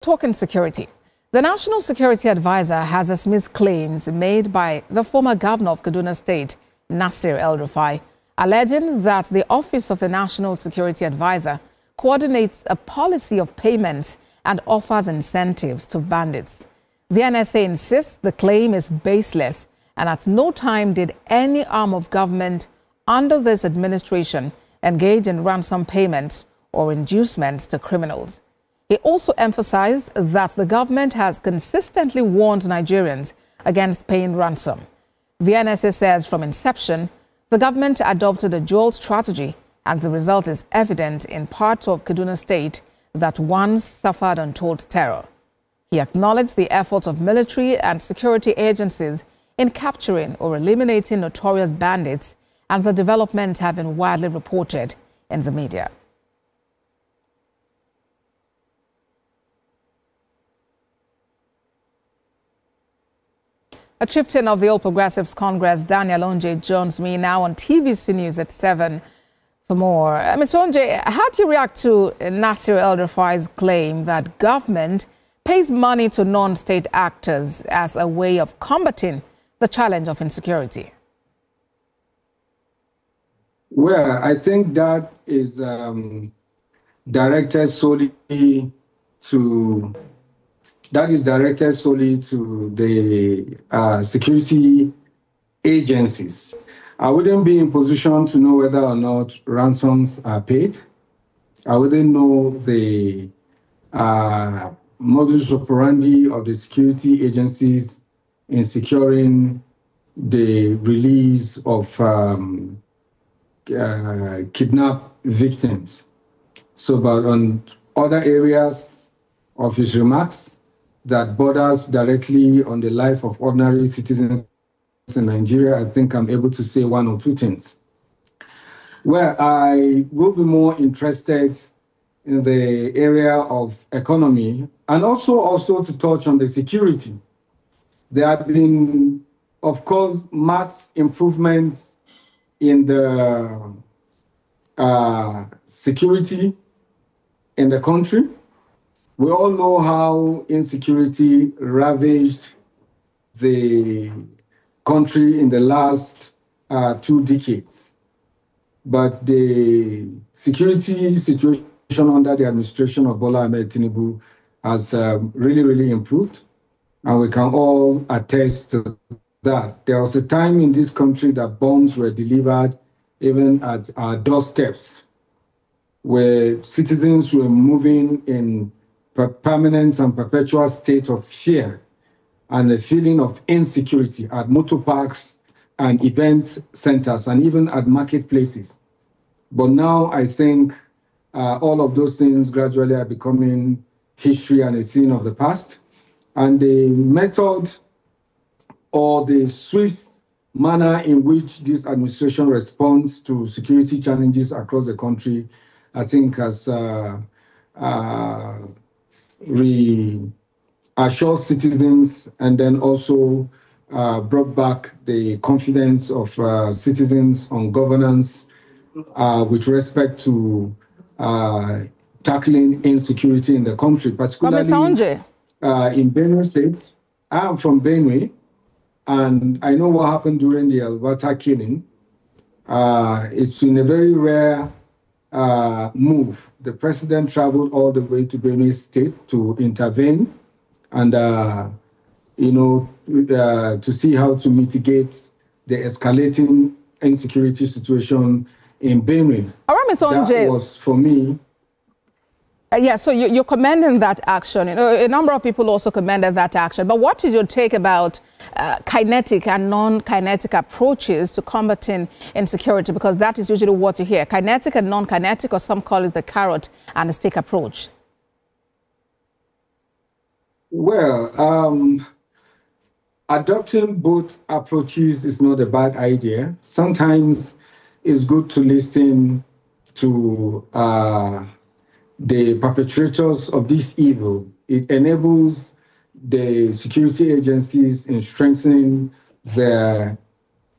Talking security. The National Security Advisor has dismissed claims made by the former governor of Kaduna State, Nasir El-Rufai, alleging that the Office of the National Security Advisor coordinates a policy of payments and offers incentives to bandits. The NSA insists the claim is baseless, and at no time did any arm of government under this administration engage in ransom payments or inducements to criminals. He also emphasized that the government has consistently warned Nigerians against paying ransom. The NSA says from inception, the government adopted a dual strategy, and the result is evident in parts of Kaduna State that once suffered untold terror. He acknowledged the efforts of military and security agencies in capturing or eliminating notorious bandits, and the developments have been widely reported in the media. A chieftain of the All Progressives Congress, Daniel Onje, joins me now on TVC News at 7 for more. Mr. Onje, how do you react to Nasir El-Rufai's claim that government pays money to non-state actors as a way of combating the challenge of insecurity? Well, I think that is directed solely to the security agencies. I wouldn't be in position to know whether or not ransoms are paid. I wouldn't know the modus operandi of the security agencies in securing the release of kidnapped victims. So, but on other areas of his remarks that borders directly on the life of ordinary citizens in Nigeria, I think I'm able to say one or two things. Well, I will be more interested in the area of economy and also to touch on the security. There have been, of course, mass improvements in the security in the country. We all know how insecurity ravaged the country in the last 2 decades. But the security situation under the administration of Bola Ahmed Tinubu has really improved. And we can all attest to that. There was a time in this country that bombs were delivered even at our doorsteps, where citizens were moving in permanent and perpetual state of fear and a feeling of insecurity at motor parks and event centers and even at marketplaces. But now I think all of those things gradually are becoming history and a thing of the past. And the method or the swift manner in which this administration responds to security challenges across the country, I think has reassured citizens and then also brought back the confidence of citizens on governance with respect to tackling insecurity in the country, particularly in Benue State. I am from Benue, and I know what happened during the El-Rufai killing. It's been a very rare move. The president traveled all the way to Benue State to intervene and, to see how to mitigate the escalating insecurity situation in Benue. All right, Mr. Onje. That was, for me, yeah, so you're commending that action. You know, a number of people also commended that action. But what is your take about kinetic and non-kinetic approaches to combating insecurity? Because that is usually what you hear. Kinetic and non-kinetic, or some call it the carrot and the stick approach. Well, adopting both approaches is not a bad idea. Sometimes it's good to listen to the perpetrators of this evil. It enables the security agencies in strengthening their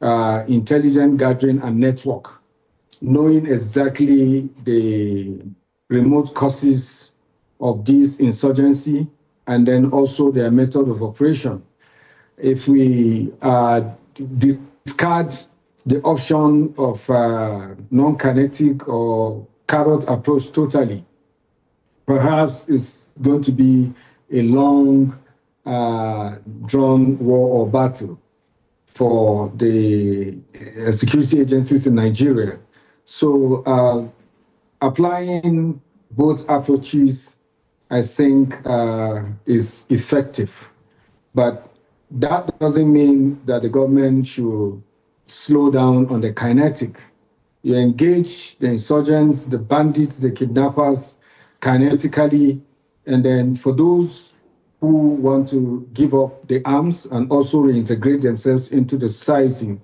intelligence gathering and network, knowing exactly the remote causes of this insurgency and then also their method of operation. If we discard the option of non-kinetic or carrot approach totally, perhaps it's going to be a long, drawn war or battle for the security agencies in Nigeria. So applying both approaches, I think, is effective. But that doesn't mean that the government should slow down on the kinetic. You engage the insurgents, the bandits, the kidnappers kinetically, and then for those who want to give up the arms and also reintegrate themselves into the society,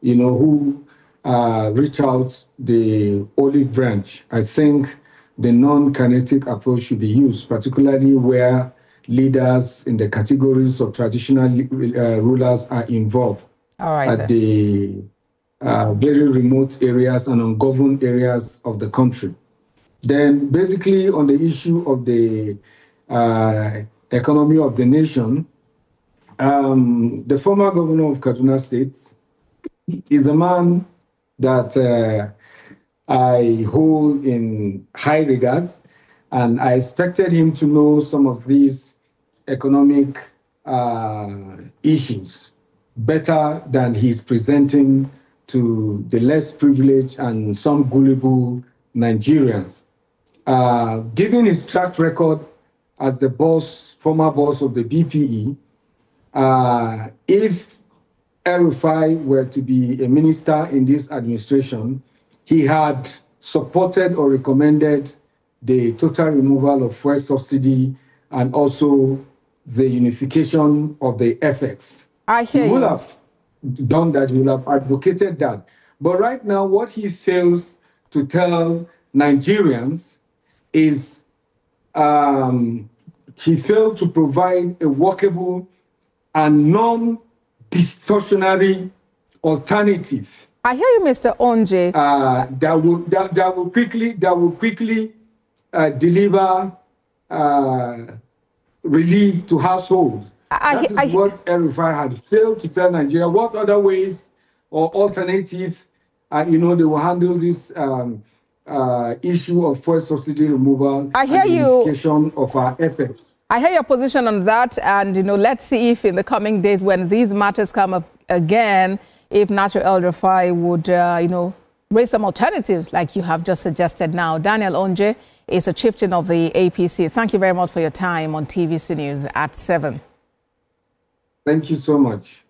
who reach out the olive branch, I think the non-kinetic approach should be used, particularly where leaders in the categories of traditional rulers are involved at the very remote areas and ungoverned areas of the country. Then basically on the issue of the economy of the nation, the former governor of Kaduna State is a man that I hold in high regard, and I expected him to know some of these economic issues better than he's presenting to the less privileged and some gullible Nigerians. Given his track record as the former boss of the BPE, if El-Rufai were to be a minister in this administration, he had supported or recommended the total removal of fuel subsidy and also the unification of the FX. He would have done that, he would have advocated that. But right now, what he fails to tell Nigerians is he failed to provide a workable and non-distortionary alternative. I hear you, Mr. Onje. That will quickly deliver relief to households. That is what El-Rufai had failed to tell Nigeria. What other ways or alternatives, they will handle this issue of fuel subsidy removal and unification of our efforts. I hear your position on that, and let's see if in the coming days, when these matters come up again, if Nasir El-Rufai would, raise some alternatives like you have just suggested now. Daniel Onje is a chieftain of the APC. Thank you very much for your time on TVC News at 7. Thank you so much.